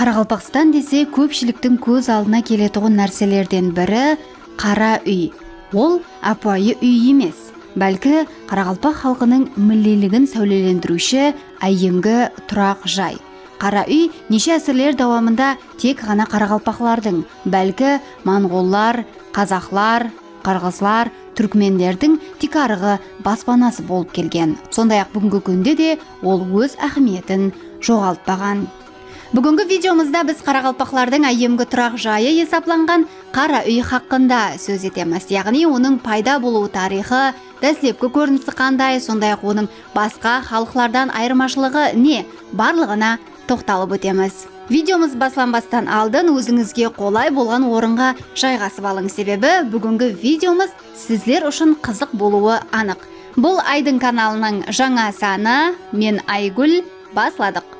Қарақалпақстан десе көпшіліктің көз алдына келетұғын нәрселерден бірі қара үй. Ол апайы үй емес, бәлкі Қарақалпақ халқының миллилігін сәулелендіруші әйемгі тұрақ жай. Қара үй неше әсірлер давамында тек ғана қарақалпақлардың, бәлкі монғоллар, қазақтар, қырғызлар, түркмендердің тикарығы баспанасы болып келген. Сондай-ақ бүгінгі күнде де ол өз әхметін жоғалтпаған. Бүгінгі видеомызда біз қарақалпақлардың әйемгі тұрақ жайы есапланған қара үй хақында сөз етеміз. Яғни оның пайда болу тарихы, дәслепкі көрінісі қандай, сондай-ақ оның басқа халықлардан айырмашылығы не, барлығына тоқталып өтеміз. Видеомыз басланбастан алдын өзіңізге қолай болған орынға жайғасып алың, себебі бүгінгі видеомыз сіздер үшін қызық болуы анық. Бұл Айдың каналының жаңа саны, мен Айгүл, басладық.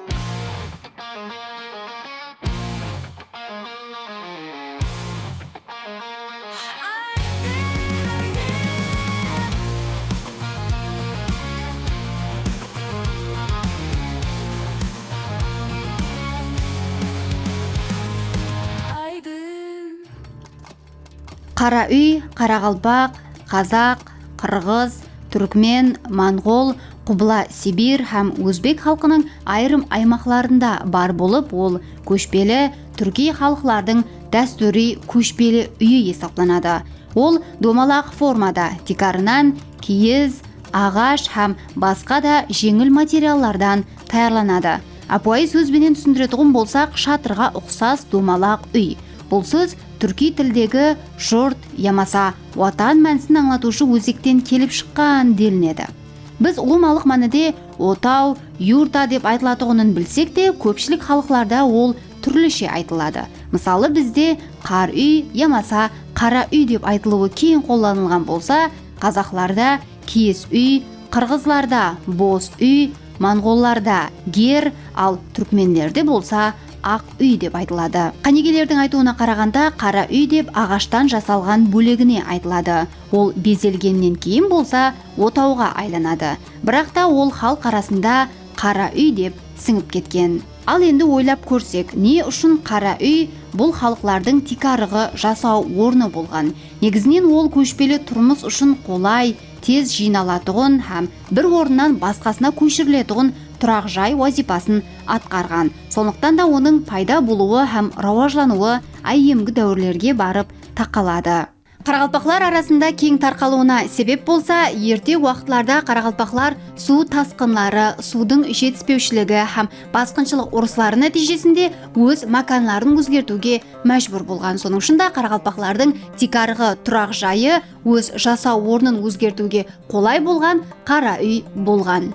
Қара үй, қарақалпақ, қазақ, қырғыз, түркмен, монғол, құбыла Сибир һәм өзбек халқының айрым аймақларында бар болып, ол көшпелі түрки халықлардың дәстүри көшпелі үйі есапланады. Ол домалақ формада, тикарынан киіз, ағаш һәм басқа да жеңіл материалдардан таярланады. Апуай сөзбенен түсіндіретұғын болсақ, шатырға ұқсас домалақ үй. Бұл сөз түрки тілдегі жұрт, ямаса ватан мәнісін аңлатушы өзектен келіп шыққан делінеді. Біз ұғымалық мәніде отау, юрта деп айтылатұғынын білсек те, көпшілік халықларда ол түрліше айтылады. Мысалы, бізде қар үй, ямаса қара үй деп айтылуы кең қолданылған болса, қазақтарда киіз үй, қырғызларда боз үй, монғолларда гер, ал түркмендерде болса ақ үй деп айтылады. Қанегелердің айтуына қарағанда, қара үй деп ағаштан жасалған бөлегіне айтылады. Ол безелгеннен кейін болса отауға айланады. Бірақ та ол халық арасында қара үй деп сіңіп кеткен. Ал енді ойлап көрсек, не үшін қара үй бұл халықлардың тикарығы жасау орны болған? Негізінен ол көшпелі тұрмыс үшін қолай, тез жиналатұғын һәм бір орыннан басқасына көшірілетұғын тұрақ жай вазипасын атқарған. Сондықтан да оның пайда болуы һәм рауажлануы әйемгі дәуірлерге барып тақалады. Қарақалпақлар арасында кең тарқалуына себеп болса, ерте уақытларда қарақалпақлар су тасқынлары, судың жетіспеушілігі һәм басқыншылық ұрыстары нәтижесінде өз маканларын өзгертуге мәжбүр болған. Соның ішінде қарақалпақлардың тикарығы тұрақ жайы өз жасау орнын өзгертуге қолай болған қара үй болған.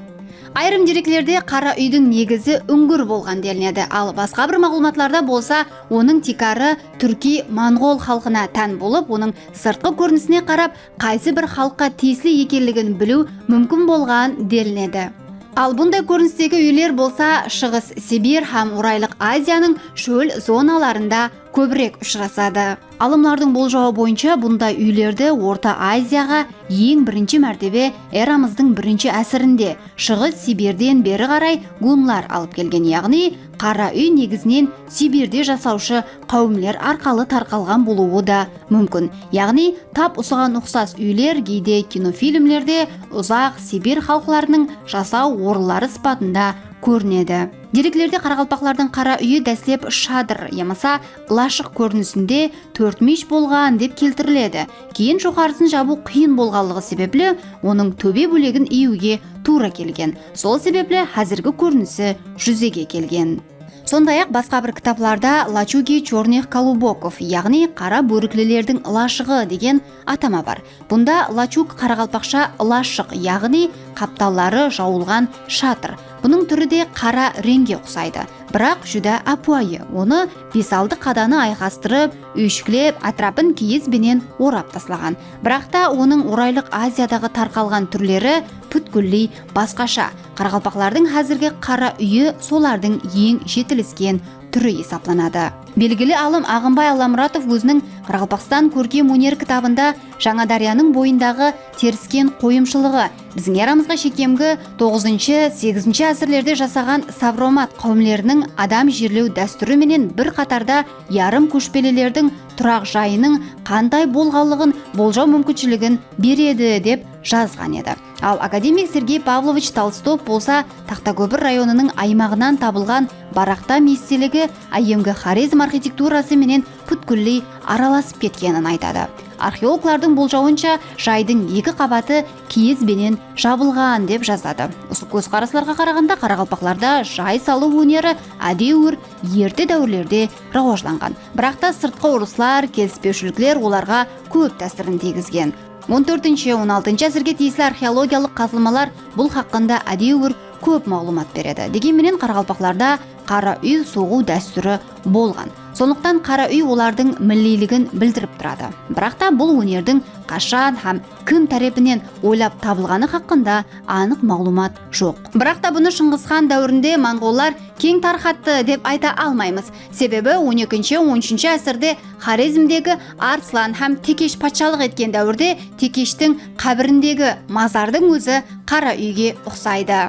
Айрым деректерде қара үйдің негізі үңгір болған делінеді, ал басқа бір мағлұматларда болса, оның тикары түрки монғол халқына тән болып, оның сыртқы көрінісіне қарап, қайсы бір халыққа тиесілі екенлігін білу мүмкін болған делінеді. Ал бұндай көріністегі үйлер болса, Шығыс Сибир һәм Орайлық Азияның шөл зоналарында көбірек ұшырасады. Алымлардың болжауы бойынша бұндай үйлерді Орта Азияға ең бірінші мәртебе эрамыздың бірінші әсірінде Шығыс Сибирден бері қарай гунлар алып келген. Яғни қара үй негізінен Сибирде жасаушы қауымлер арқалы тарқалған болуы да мүмкін. Яғни тап осыған ұқсас үйлер кейде кинофильмлерде ұзақ Сибир халықларының жасау орынлары сипатында көрінеді. Деректерде қарақалпақлардың қара үйі дәслеп шадыр, ямаса лашық көрінісінде төрт меш болған деп келтіріледі. Кейін жоғарысын жабу қиын болғанлығы себеплі оның төбе бөлегін июге тура келген. Сол себеплі қазіргі көрінісі жүзеге келген. Сондай-ақ басқа бір кітапларда лачуги черных колубоков, яғни қара бөріклілердің лашығы деген атама бар. Бұнда лачуг қарақалпақша лашық, яғни қапталары жауылған шатыр. Бұның түрі де қара реңге ұқсайды, бірақ жүдә апуайы. Оны бесалды қаданы айқастырып, үйшікілеп, атрапын киізбенен орап таслаған. Бірақ та оның Орайлық Азиядағы тарқалған түрлері бүткілі басқаша. Қарақалпақлардың қазіргі қара үйі солардың ең жетіліскен түрі есапланады. Белгілі алым Ағынбай Аламұратов өзінің Қарақалпақстан көркем өнер кітабында Жаңадарияның бойындағы теріскен қойымшылығы, біздің эрамызға шекемгі 9-8 ғасырлерде жасаған Савромат қауымлерінің адам жерлеу дәстүрі менен бір қатарда ярым көшпелілердің тұрақ жайының қандай болғанлығын болжау мүмкіншілігін береді деп жазған еді. Ал академик Сергей Павлович Толстов болса Тақтакөпір районының аймағынан табылған барақта местелігі айемгі Хорезм архитектурасы менен бүткілдей араласып кеткенін айтады. Археологлардың болжауынша жайдың 2 қабаты киізбенен жабылған деп жазады. Осы көзқарастарға қарағанда Қарақалпақларда жай салу өнері әдеуір ерте дәуірлерде рауажданған. Бірақ та сыртқы ұрыслар, келіспеушіліктер оларға көп тәсірін тигізген. 14-16 ғасырға тиесілі археологиялық қазылмалар бұл хақында әдеуір көп мағлұмат береді. Дегенменен Қарақалпақларда қара үй соғу дәстүрі болған. Сондықтан қара үй олардың миллилігін білдіріп тұрады. Бірақ та бұл өнердің қашан һәм кім тарапынан ойлап табылғаны хақында анық мағлұмат жоқ. Бірақ та бұны Шыңғысхан дәуірінде монғоллар кең тарқатты деп айта алмаймыз. Себебі 12-13 ғасырда Хорезмдегі Арслан һәм Текеш патшалық еткен дәуірде Текештің қабіріндегі мазардың өзі қара үйге ұқсайды.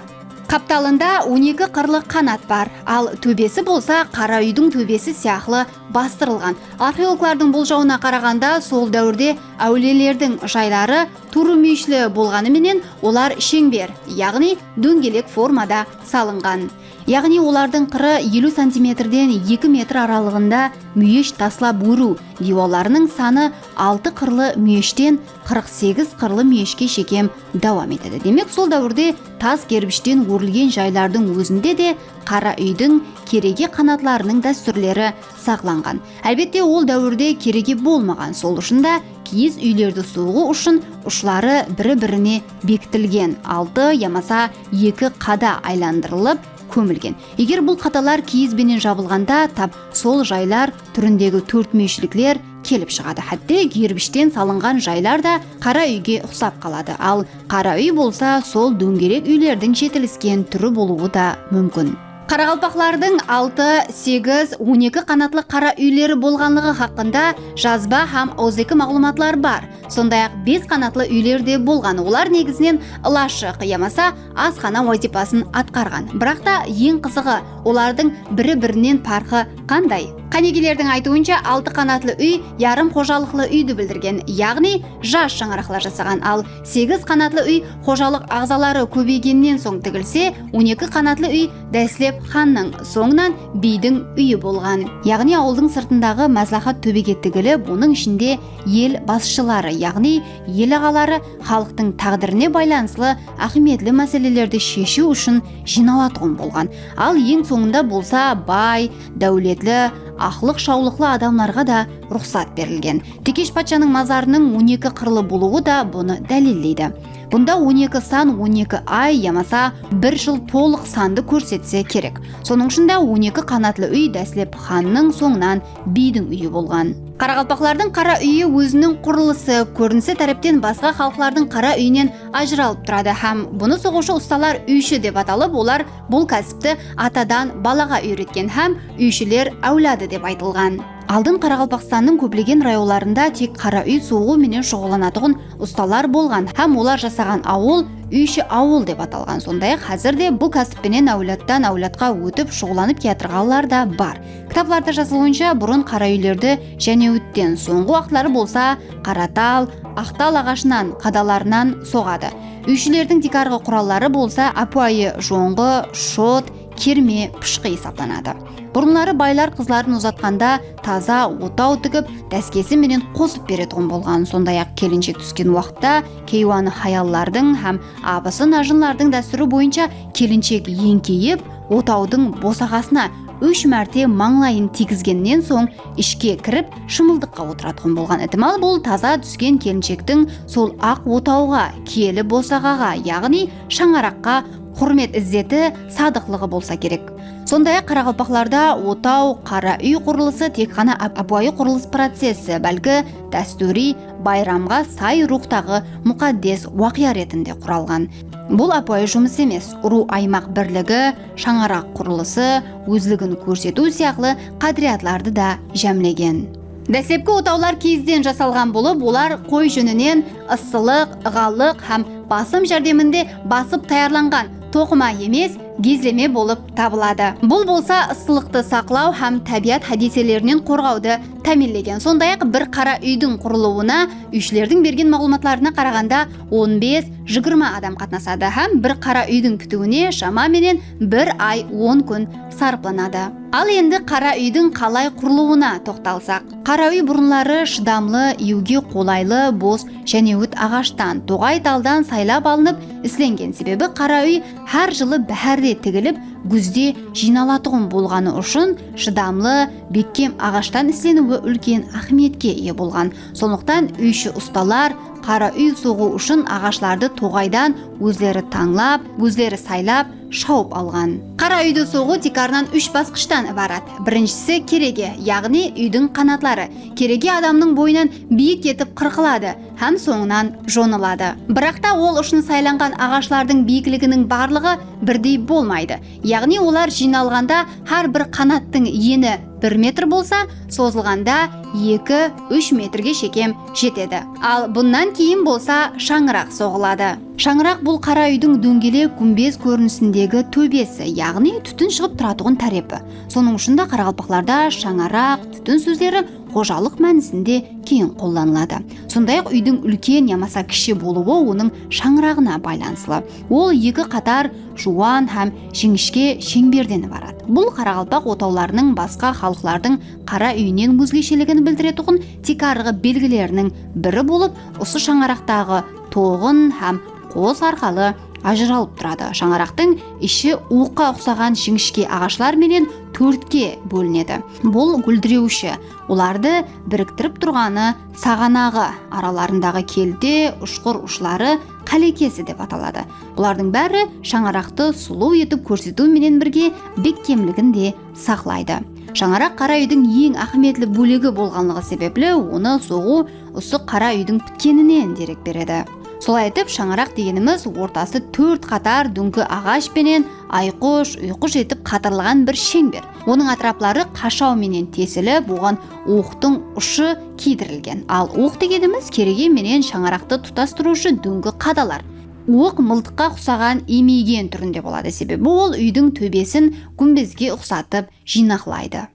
Қапталында 12 қырлы қанат бар, ал төбесі болса қара үйдің төбесі сияқлы бастырылған. Археологлардың болжауына қарағанда сол дәуірде әулиелердің жайлары турымүйшілі болғанымен олар шеңбер, яғни дөңгелек формада салынған. Яғни олардың қыры 50 сантиметрден 2 метр аралығында мүйеш таслап өру. Диуаларының саны 6 қырлы мүйештен 48 қырлы мүйешке шекем давам етеді. Демек сол дәуірде тас кербіштен өрілген жайлардың өзінде де қара үйдің кереге қанатларының дәстүрлері сақланған. Әлбетте ол дәуірде кереге болмаған, сол үшін да киіз үйлерді соғу үшін ұшлары бірі-біріне бекітілген, 6 ямаса 2 қада айландырылып көмілген. Егер бұл қаталар киізбенен жабылғанда тап сол жайлар түріндегі төртмүйшіліктер келіп шығады. Хәтте кербіштен салынған жайлар да қара үйге ұқсап қалады. Ал қара үй болса сол дөңгелек үйлердің жетіліскен түрі болуы да мүмкін. Қарақалпақлардың 6, 8, 12 қанатлы қара үйлері болғанлығы хақында жазба һәм ауызекі мағлұматлар бар. Сондай-ақ 5 қанатлы үйлер де болған. Олар негізінен лашық, ямаса асхана вазипасын атқарған. Бірақ та ең қызығы олардың бірі-бірінен парқы қандай? Қанегелердің айтуынша 6 қанатлы үй ярым қожалықлы үйді білдірген, яғни жас шаңырақлар жасаған. Ал 8 қанатлы үй қожалық ағзалары көбейгеннен соң тігілсе, 12 қанатлы үй дәслеп ханның, соңынан бидің үйі болған. Яғни ауылдың сыртындағы мәслихат төбеге тігіліп, оның ішінде ел басшылары, яғни ел ағалары халықтың тағдырына байланыслы ахметлі мәселелерді шешу үшін жиналатұғын болған. Ал ең соңында болса бай, дәулетлі, ақлық шаулықлы адамларға да рұқсат берілген. Текеш патшаның мазарының 12 қырлы болуы да бұны дәлелдейді. Бұнда 12 сан 12 ай ямаса 1 жыл толық санды көрсетсе керек. Соның ішінде 12 қанатлы үй дәслеп ханның, соңынан бидің үйі болған. Қарақалпақлардың қара үйі өзінің құрылысы, көрінісі тәріптен басқа халықтардың қара үйінен ажыралып тұрады һәм бұны соғушы ұсталар үйші деп аталып, олар бұл кәсіпті атадан балаға үйреткен һәм үйшілер әулады деп айтылған. Алдын Қарақалпақстанның көплеген районларында тек қара үй соғу менен шұғылданатын ұсталар болған һәм олар жасаған ауыл үйші ауыл деп аталған. Сондай-ақ қазірде бұл кәсіппенен әулеттен әулетқа өтіп шұғыланып келатырғандар да бар. Кітапларда жазылуынша бұрын қара үйлерді жәнеуіттен, соңғы уақытлары болса қаратал, ақтал ағашынан, қадаларынан соғады. Үйшілердің дикарғы құраллары болса апуайы жоңғы, шот, керме, пышқы есаптанады. Бұрынлары байлар қызларын ұзатқанда таза отау тігіп, дәскесі менен қосып беретін болған. Сондай-ақ келіншек түскен уақытта кейуаны хаяллардың һәм абысы нажынлардың дәстүрі бойынша келіншек еңкейіп, отаудың босағасына 3 мәрте маңлайын тигізгеннен соң ішке кіріп шымылдыққа отыратын болған. Ықтимал бұл таза түскен келіншектің сол ақ отауға, киелі босағаға, яғни шаңараққа құрмет ізеті, садықлығы болса керек. Сондай қарақалпақларда отау, қара үй құрылысы тек қана абуайы құрылыс процесі, бәлкі дәстүри байрамға сай рухтағы мұқаддес уақия ретінде құралған. Бұл абуайы жұмыс емес, ру аймақ бірлігі, шаңарақ құрылысы, өзлігін көрсету сияқты қадіриyatlарды да жәмлеген. Дәсепкі отаулар киізден жасалған болып, олар қой жүнінен ысылық, ғалық һәм басым жәрдемінде басып таярланған тоқыма емес, гезлеме болып табылады. Бұл болса ысылықты сақлау һәм табиат хадиселерінен қорғауды тәмінлеген. Сондай-ақ бір қара үйдің құрылуына үйшілердің берген мағлұматларына қарағанда 15-20 адам қатнасады һәм бір қара үйдің бітуіне шамаменен 1 ай 10 күн сарпланады. Ал енді қара үйдің қалай құрылуына тоқталсақ. Қара үй бұрынлары шыдамлы, июге қолайлы, бос және өт ағаштан, тоғай талдан сайлап алынып ісленген. Себебі қара үй әр жылы бәрде тігіліп, күзде жиналатұғын болғаны үшін шыдамлы, беккем ағаштан ісленуі үлкен ахметке ие болған. Сондықтан үйші ұсталар қара үй соғу үшін ағашларды тоғайдан өзлері таңлап, өзлері сайлап, шауып алған. Қара үйді соғу текарынан 3 басқыштан ібарат. Біріншісі кереге, яғни үйдің қанатлары. Кереге адамның бойынан биік етіп қырқылады һәм соңынан жонылады. Бірақ та ол үшін сайланған ағашлардың биіктігінің барлығы бірдей болмайды. Яғни олар жиналғанда әр бір қанаттың ені 1 метр болса, созылғанда 2-3 метрге шекем жетеді. Ал бұннан кейін болса шаңырақ соғылады. Шаңырақ бұл қара үйдің дөңгелек күмбез көрінісіндегі төбесі, яғни түтін шығып тұратұғын тәрепі. Соның ұшында қарақалпақларда шаңырақ, түтін сөздері қожалық мәнісінде кейін қолданылады. Сондай-ақ үйдің үлкен ямаса кіші болуы оның шаңырағына байланысты. Ол 2 қатар жуан һәм жіңішке шеңберден барады. Бұл қарақалпақ отауларының басқа халықтардың қара үйінен өзгешелігін білдіретұғын текарғы белгілерінің бірі болып, осы шаңырақтағы тоғын һәм қос арқалы ажыралып тұрады. Шаңырақтың іші уыққа ұқсаған жіңішке ағашлар менен 4-ке бөлінеді. Бұл гүлдіреуші. Оларды біріктіріп тұрғаны сағанағы, араларындағы келде, ұшқыр ұшлары қалекесі деп аталады. Бұлардың бәрі шаңырақты сұлу етіп көрсету менен бірге беккемлігін де сақлайды. Шаңырақ қара үйдің ең ахметлі бөлігі болғанлығы себеплі оны соғу осы қара үйдің біткенінен дерек береді. Солай етіп, шаңырақ дегеніміз ортасы 4 қатар дүңгі ағаш пенен айқұш етіп қатырылған бір шеңбер. Оның атраплары қашау менен тесіліп, оған оқтың ұшы кидірілген. Ал оқ дегеніміз кереге менен шаңырақты тұтастырушы дүңгі қадалар. Оқ мылтыққа ұқсаған емейген түрінде болады, себебі ол үйдің төбесін күмбезге ұқсатып жинақлайды.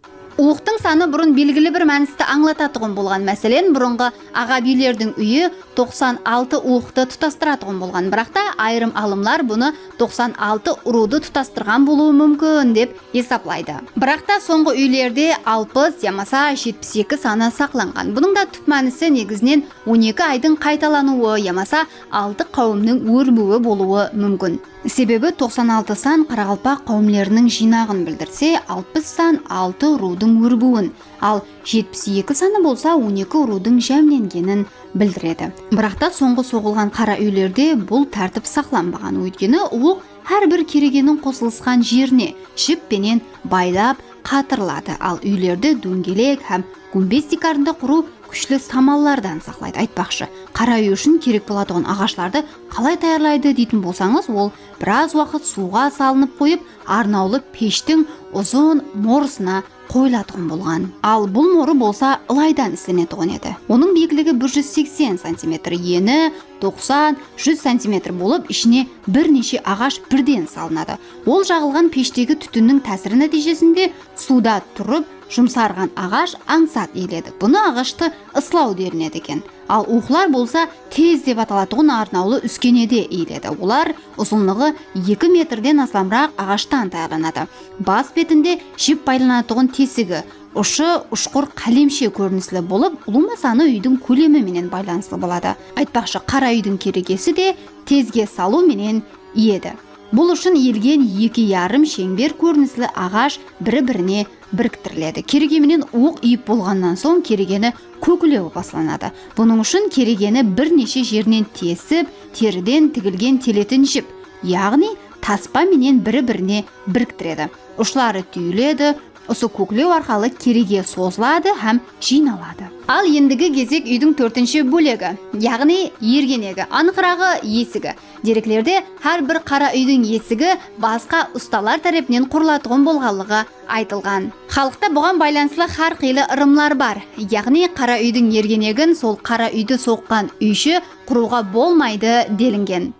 Оқтың саны бұрын белгілі бір мәністі аңлататұғын болған. Мәселен, бұрынғы аға билердің үйі 96 оқты тұтастыратұғын болған. Бірақ та айырым алымлар бұны 96 ұруды тұтастырған болуы мүмкін деп есаплайды. Бірақ та соңғы үйлерде 60 ямаса 72 саны сақланған. Бұның да түп мәнісі негізінен 12 айдың қайталануы ямаса 6 қауымның өрбуі болуы мүмкін. Себебі 96 сан қарақалпақ қауымлерінің жинағын білдірсе, 60 сан 6 рудың өрбуін, ал 72 саны болса 12 рудың жәмленгенін білдіреді. Бірақ та соңғы соғылған қара үйлерде бұл тәртіп сақланбаған. Өйткені оқ әрбір керегенің қосылысқан жеріне жіппенен байлап қатырылады. Ал үйлерді дөңгелек һәм күмбез декарында құру күшлі самаллардан сақлайды. Айтпақшы, қара үй үшін керек болатұғын ағашларды қалай таярлайды дейтін болсаңыз, ол біраз уақыт суға салынып қойып, арнаулы пештің ұзын морысына қойылатұғын болған. Ал бұл моры болса ылайдан істенетұғын еді. Оның биіктігі 180 см, ені 90-100 см болып, ішіне бірнеше ағаш бірден салынады. Ол жағылған пештегі түтіннің тәсірі нәтижесінде суда тұрып, жұмсарған ағаш аңсат еледі. Бұны ағашты ыслау дерінеді екен. Ал уқлар болса тез деп аталатұғын арнаулы үскенеде иіледі. Олар ұзынлығы 2 метрден асламырақ ағаштан таярланады. Бас бетінде жіп байланатұғын тесігі, ұшы ұшқыр қалемше көрінісілі болып, ұлымасаны үйдің көлемі менен байланысылы болады. Айтпақшы, қара үйдің керегесі де тезге салу менен еді. Бұл үшін елген 2,5 шеңбер көрінісілі ағаш бірі-біріне біріктіріледі. Керегеменен оқ үйіп болғаннан соң керегені көкілеу басыланады. Бұның үшін керегені бірнеше жерінен тесіп, теріден тігілген телетін жіп, яғни таспа менен бири-бирине бириктиреді. Учлары түйүлөдү, осы көклеу арқалы кереге созылады һәм жиналады. Ал ендігі кезек үйдің 4-ші бөлігі, яғни ергенегі, анықырағы есігі. Деректерде һәр бір қара үйдің есігі басқа ұсталар тарапынан құрылатылған болғанлығы айтылған. Халықта бұған байланыслы һәр қилы ырымлар бар. Яғни қара үйдің ергенегін сол қара үйді соққан үйші құруға болмайды делінген.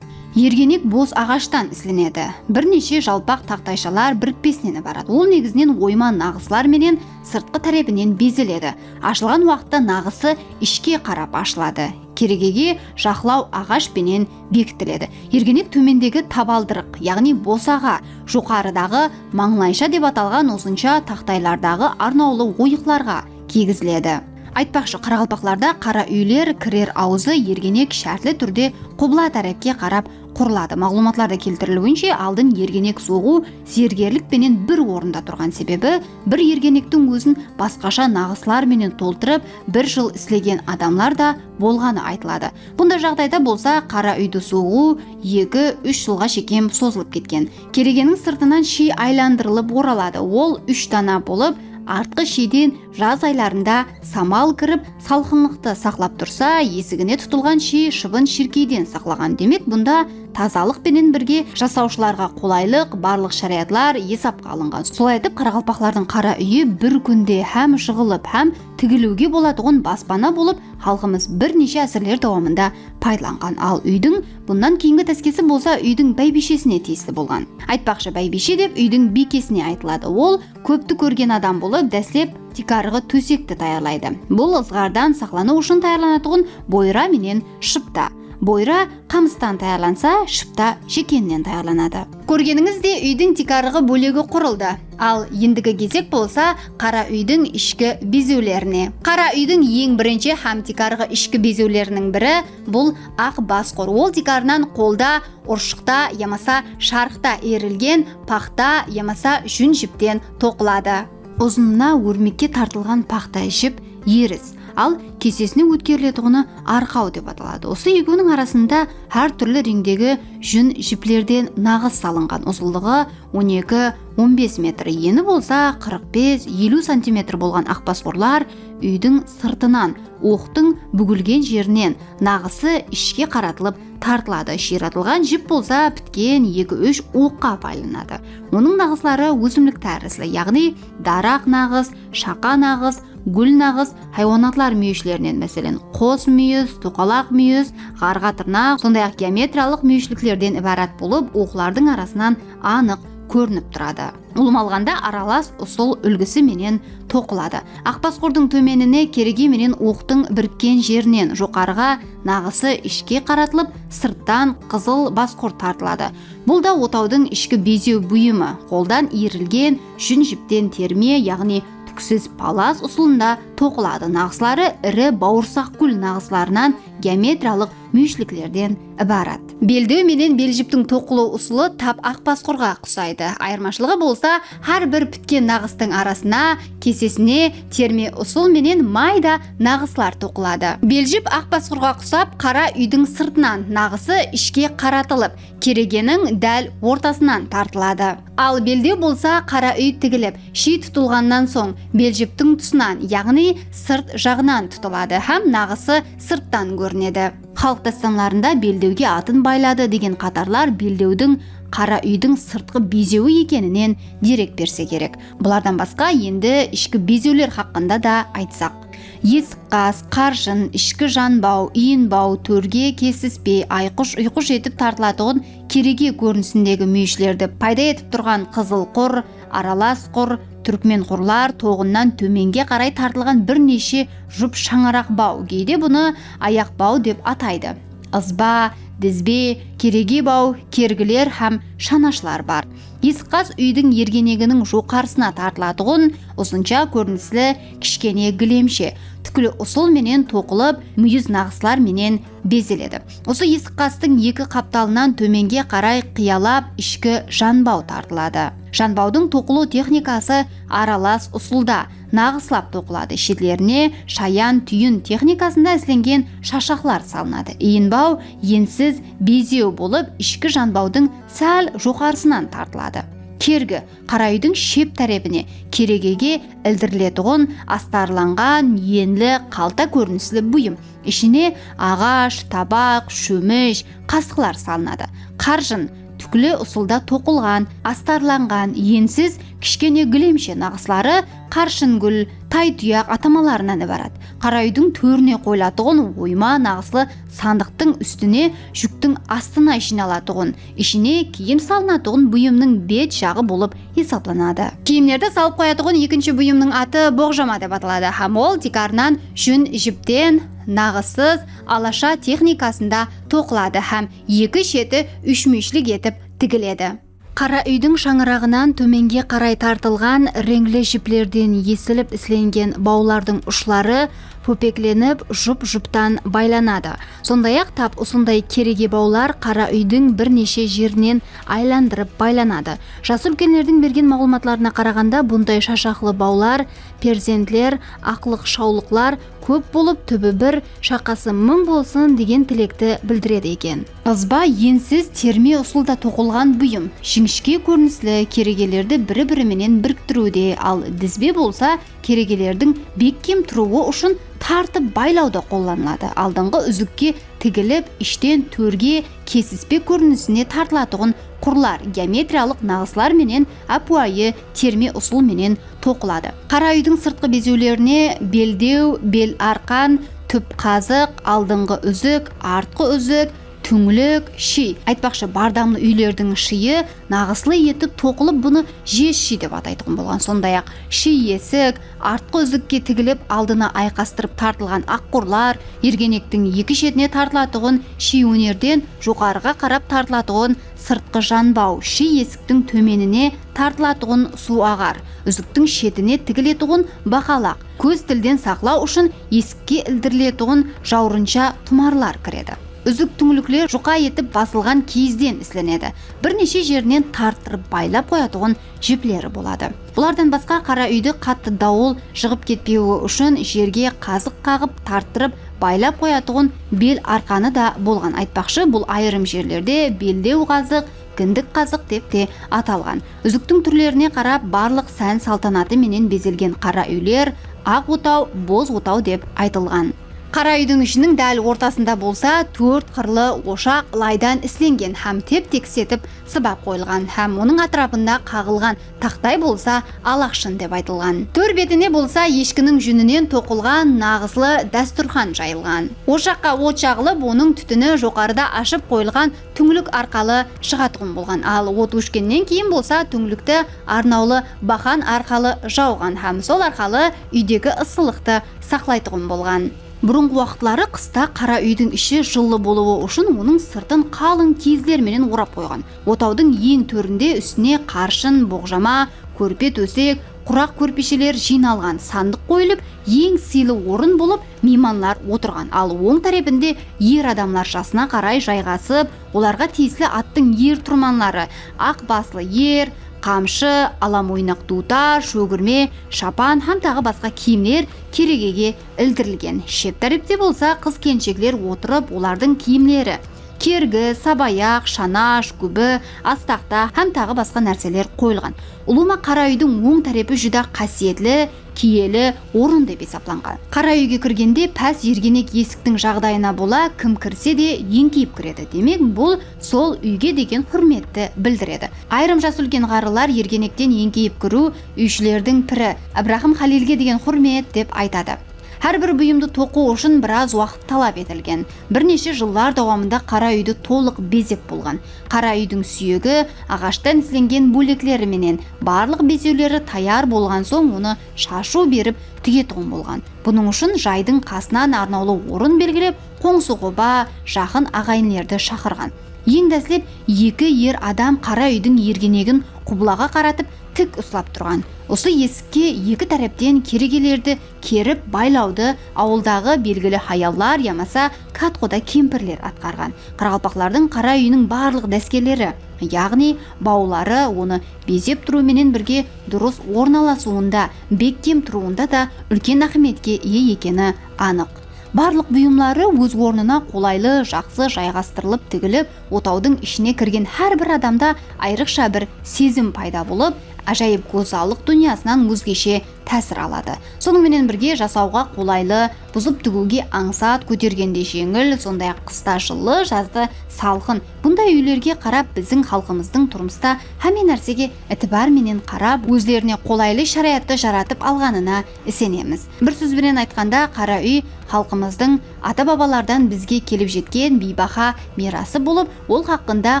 Ергенек бос ағаштан ісленеді. Бірнеше жалпақ тақтайшалар бірікпесінен барады. Ол негізінен ойма нағызлар менен сыртқы тарапынан безеледі. Ашылған уақытта нағысы ішке қарап ашылады. Керегеге жақлау ағаш пенен бекітіледі. Ергенек төмендегі табалдырық, яғни босаға, жоғарыдағы маңлайша деп аталған ұзынша тақтайлардағы арнаулы ойықларға кигізіледі. Айтпақшы, қарақалпақларда қара үйлер кірер аузы ергенек шәртлі түрде құбыла тарапке қарап құрылады. Мағлұматларда келтірілуінше, алдын ергенек соғу зергерлік пенен бір орында тұрған себебі, бір ергенектің өзін басқаша нағыслар менен толтырып, бір жыл іслеген адамлар да болғаны айтылады. Бұнда жағдайда болса, қара үйді соғу 2-3 жылға шекем созылып кеткен. Керегенің сыртынан ши айландырылып оралады. Ол 3 дана болып, артқы шиден жаз айларында самал кіріп, салқынлықты сақлап тұрса, есігіне тұтылған ши шыбын шіркейден сақлаған. Демек, бұнда тазалық пенен бірге жасаушыларға қолайлық, барлық шариғатлар есапқа алынған. Солай етіп, қарақалпақлардың қара үйі бір күнде һәм жығылып, һәм тігілуге болатұғын баспана болып, халқымыз бірнеше әсірлер давамында пайдаланған. Ал үйдің бұндан кейінгі тәскесі болса, үйдің бәйбешесіне тиісті болған. Айтпақшы, бәйбеше деп үйдің бикесіне айтылады. Ол көпті көрген адам болып, дәслеп тикарығы төсекті таярлайды. Бұл ызғардан сақлану үшін таярланатұғын бойра менен шыпта. Бойра қамыстан таярланса, шыпта шекеннен таярланады. Көргеніңізде үйдің тикарығы бөлегі құрылды. Ал ендігі кезек болса, қара үйдің ішкі безеулеріне. Қара үйдің ең бірінші һәм тикарығы ішкі безеулерінің бірі бұл ақ басқұр. Ол тикарынан қолда, ұршықта, ямаса шарықта ерілген пақта, ямаса жүн жіптен тоқылады. Ұзынына өрмекке тартылған пақта жіп еріс. Ал кесесіне өткерілетіғыны арқау деп аталады. Осы екеуінің арасында әр түрлі реңдегі жүн жіплерден нағыз салынған. Ұзындығы 12-15 метр, ені болса 45-50 сантиметр болған ақбасқұрлар үйдің сыртынан, оқтың бүгілген жерінен нағысы ішке қаратылып тартылады. Ширатылған жіп болса біткен 2-3 оққа байланады. Оның нағызлары өсімлік тәрізді, яғни дарақ нағыз, шақа нағыз, гүл нағыз, хайуанатлар мүйішілерінен, мәселен, қос мүйіз, тоқалақ мүйіз, ғарға тырнақ, сондай-ақ геометриялық мүйішіліктерден ібарат болып, оқлардың арасынан анық көрініп тұрады. Ұлым алғанда аралас ұсыл үлгісі менен тоқылады. Ақбасқұрдың төменіне кереге менен оқтың біріккен жерінен жоғарыға нағысы ішке қаратылып, сырттан қызыл басқұр тартылады. Бұл да отаудың ішкі безеу бұйымы, қолдан иірілген жүн жіптен терме, яғни түксіз палас ұсылында тоқылады. Нағызлары ірі бауырсақ гүл нағызларынан геометриялық мүйішліктерден ібарат. Белдеу менен белжіптің тоқылу ұсылы тап ақбасқұрға құсайды. Айырмашылығы болса, әр бір біткен нағыстың арасына, кесесіне терме ұсыл менен майда нағызлар тоқылады. Белжіп ақбасқұрға құсап, қара үйдің сыртынан нағысы ішке қаратылып, керегенің дәл ортасынан тартылады. Ал белдеу болса, қара үй тігіліп, ши тұтылғаннан соң белжіптің тұсынан, яғни сырт жағынан тұтылады, һәм нағысы сырттан көрінеді. Халық дастанларында белдеуге атын байлады деген қатарлар белдеудің қара үйдің сыртқы безеуі екенінен дерек берсе керек. Бұлардан басқа енді ішкі безеулер хақында да айтсақ. Есік қас, қаржын, ішкі жанбау, иінбау, төрге кесіспей, айқұш етіп тартылатығын кереге көрінісіндегі мүйішілерді пайда етіп тұрған қызыл құр, аралас құр, түркмен құрлар тоғыннан төменге қарай тартылған бірнеше жұп шаңарақ бау, кейде бұны аяқ бау деп атайды. Ызба, дізбе, кереге бау, кергілер һәм шанашылар бар. Есқас үйдің ергенегінің жоқарысына тартылатығын ұзынша көрініслі кішкене гілемше, түкілі ұсыл менен тоқылып, мүйіз нағыслар менен безеледі. Осы есқастың екі қапталынан төменге қарай қиялап ішкі жанбау тартылады. Жанбаудың тоқылу техникасы аралас ұсылда, нағыслап тоқылады. Шетлеріне шаян түйін техникасында ісленген шашақлар салынады. Иінбау енсіз безеу болып, ішкі жанбаудың сәл жоғарысынан тартылады. Кергі қара үйдің шеп тәребіне керегеге ілдірілетұғын астарланған енлі қалта көрінісілі бұйым. Ішіне ағаш, табақ, шөміш, қасқылар салынады. Қаржын түкілі ұсылда тоқылған, астарланған, енсіз кішкене гілемше нағыслары қаршын гүл, тай тұяқ атамаларынан ібарат. Қара үйдің төріне қойлатығын ойма нағыслы сандықтың үстіне жүктің астына жиналатығын, ішіне киім салынатығын бұйымның бет жағы болып есапланады. Киімдерді салып қоятығын екінші бұйымның аты боғжама деп аталады. Һәм ол тикарынан жүн жіптен нағыссыз алаша техникасында тоқылады һәм екі шеті үшмешлік етіп тігіледі. Қара үйдің шаңырағынан төменге қарай тартылған реңлі жіплерден есіліп ісленген баулардың ұшлары көпекленіп жұп-жұптан байланады. Сондай-ақ тап осындай кереге баулар қара үйдің бірнеше жерінен айландырып байланады. Жас үлкендердің берген мағлұматларына қарағанда, бұндай шашақлы баулар, перзентлер, ақлық шаулықлар көп болып, түбі бір, шақасы мың болсын деген тілекті білдіреді екен. Ызба енсіз терме ұсылда тоқылған бұйым, жіңішке көрінісілі керегелерді бірі-біріменен біріктіруде, ал дізбе болса керегелердің беккем тұруы үшін тартып байлауда қолданылады. Алдыңғы үзікке тігіліп, іштен төрге кесіспе көрінісіне тартылатығын құрлар, геометриялық нағыслар менен апуайы терме ұсыл менен тоқылады. Қара үйдің сыртқы безеулеріне белдеу, бел арқан, түп қазық, алдыңғы үзік, артқы үзік, түңлік, ши. Айтпақшы, бардамлы үйлердің шиы нағыслы етіп тоқылып, бұны жез ши деп атайтын болған. Сондай-ақ ши есік, артқы үзікке тігіліп, алдына айқастырып тартылған аққұрлар, ергенектің екі шетіне тартылатығын ши өнерден жоғарыға қарап тартылатығын сыртқы жанбау, ши есіктің төменіне тартылатығын су ағар, үзіктің шетіне тігілетұғын бақалақ, көз тілден сақлау үшін есікке ілдірілетұғын жаурынша тұмарлар кіреді. Үзік түңліклер жұқа етіп басылған киізден ісленеді. Бірнеше жерінен тарттырып байлап қоятығын жіплері болады. Бұлардан басқа қара үйді қатты дауыл жығып кетпеуі үшін жерге қазық қағып тарттырып байлап қоятығын бел арқаны да болған. Айтпақшы, бұл айырым жерлерде белдеу қазық, кіндік қазық деп те аталған. Үзіктің түрлеріне қарап барлық сән салтанаты менен безелген қара үйлер ақ отау, боз отау деп айтылған. Қара үйдің ішінің дәл ортасында болса, төрт қырлы ошақ лайдан ісленген һәм теп-тексетіп сыбап қойылған, һәм оның атрапында қағылған тақтай болса, алақшын деп айтылған. Төр бетіне болса, ешкінің жүнінен тоқылған нағызлы дәстүрхан жайылған. Ошаққа от жағылып, оның түтіні жоғарыда ашып қойылған түңлік арқалы шығатығын болған. Ал от өшкеннен кейін болса, түңлікті арнаулы бақан арқалы жауған һәм сол арқалы үйдегі ысылықты сақлайтығын болған. Бұрынғы уақытлары қыста қара үйдің іші жылы болуы үшін оның сыртын қалың киіздерменен орап қойған. Отаудың ең төрінде үстіне қаршын, боғжама, көрпе төсек, құрақ көрпешелер жиналған сандық қойылып, ең сыйлы орын болып мейманлар отырған. Ал оң тарапында ер адамлар жасына қарай жайғасып, оларға тиесілі аттың ер тұрманлары, ақ баслы ер, қамшы, аламойнақ дута, шөгірме, шапан һәм тағы басқа киімдер керегеге ілдірілген. Шет тарапта болса, қыз-келіншектер отырып, олардың киімдері кергі, сабаяқ, шанаш, күбі, астақта һәм тағы басқа нәрселер қойылған. Ұлыма қара үйдің оң тарапы жүда қасиетлі, киелі орын деп есапланған. Қара үйге кіргенде пәс ергенек есіктің жағдайына бола, кім кірсе де еңкейіп кіреді. Демек, бұл сол үйге деген құрметті білдіреді. Айрым жас үлкен қарылар ергенектен еңкейіп кіру үйшілердің пірі Ибрахим Халилге деген құрмет деп айтады. Әрбір бұйымды тоқу үшін біраз уақыт талап етілген. Бірнеше жылдар давамында қара үйді толық безеп болған. Қара үйдің сүйегі ағаштан ісленген бөлеклеріменен барлық безеулері таяр болған соң оны шашу беріп тігетұғын болған. Бұның үшін жайдың қасынан арнаулы орын белгілеп, қоңсуғыба жақын ағайынлерді шақырған. Ең дәслеп екі ер адам қара үйдің ергенегін құбылаға қаратып тік ұстап тұрған. Осы есікке екі тараптен керегелерді керіп байлауды ауылдағы белгілі хаяллар ямаса катқода кемпірлер атқарған. Қарақалпақлардың қара үйінің барлық дәскерлері, яғни баулары оны безеп тұруменен бірге дұрыс орналасуында, бекем тұруында да үлкен ахметке ие екені анық. Барлық бұйымлары өз орнына қолайлы, жақсы жайғастырылып тігіліп, отаудың ішіне кірген әрбір адамда айрықша бір сезім пайда болып, ажайып гозалдық дүниясынан өзгеше тәсір алады. Сонымен бірге жасауға қолайлы, бұзып тігуге аңсат, көтергенде жеңіл, сондай қыста жылы, жазды салқын. Бұндай үйлерге қарап біздің халқымыздың тұрмыста әме нәрсеге ітібарменен қарап, өздеріне қолайлы шариатты жаратып алғанына сенеміз. Бір сөзбенен айтқанда, қара үй халқымыздың ата-бабалардан бізге келіп жеткен бейбаха мирасы болып, ол хақында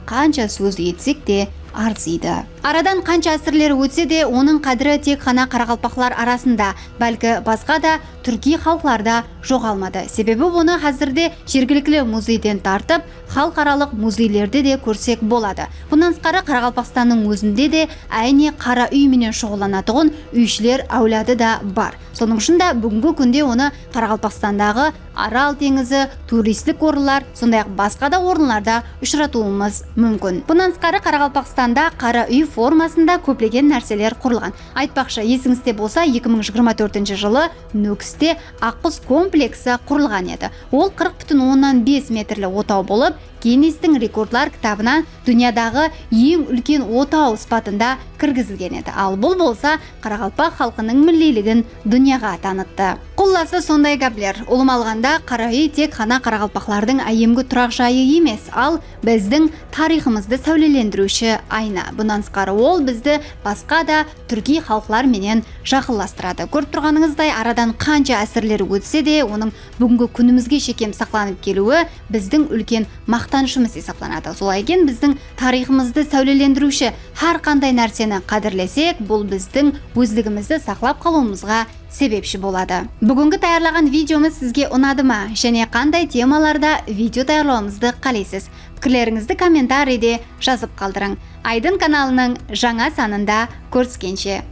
қанша сөз етсек те арзиды. Арадан қанша әсірлері өтсе де, оның қадірі тек қана қарақалпақлар арасында, бәлкі басқа да түрки халықтарда жоғалмады. Себебі оны қазірде жергілікті музейден тартып, халықаралық музейлерде де көрсек болады. Бұнан сыртқары Қарақалпақстанның өзінде де әйне қара үйменен шұғыланатығын үйшілер әулады да бар. Соның үшін де бүгінгі күнде оны Қарақалпақстандағы Арал теңізі, туристік орындар, сондай-ақ басқа да орындарда ұшыратуымыз мүмкін. Бұнан сыртқары Қарақалпақстанда қара үй формасында көптеген нәрселер құрылған. Айтпақшы, есіңізде болса, 2024 жылы Нүкісте Аққұс комплексі құрылған еді. Ол 40,5 метрлі отау болып, Гиннестің рекордлар кітабына дүниядағы ең үлкен отау спатында кіргізілген еді. Ал бұл болса Қарақалпақ халқының миллилігін дүнияға танытты. Құлласы сондай гәплер. Ұлым алғанда қара үй тек қана қарақалпақлардың әйемгі тұрақ жайы емес, ал біздің тарихымызды сәулелендіруші айна. Бұнан сыртқары ол бізді басқа да түрки халықлар менен жақынластырады. Көріп тұрғаныңыздай, арадан қанша әсірлері өтсе де, оның бүгінгі күнімізге шекем сақланып келуі біздің үлкен мақтанышымыз есептеледі. Солай екен, біздің тарихымызды сәулелендіруші har қандай нәрсені қадірлесек, бұл біздің өздігімізді сақлап қалуымызға себепші болады. Бүгінгі даярлаған видеомыз сізге ұнады ма? Және қандай темаларда видео даярлауымызды қалайсыз? Пікірлеріңізді комментарийде жазып қалдырың. Айдын каналының жаңа санында көріскенше.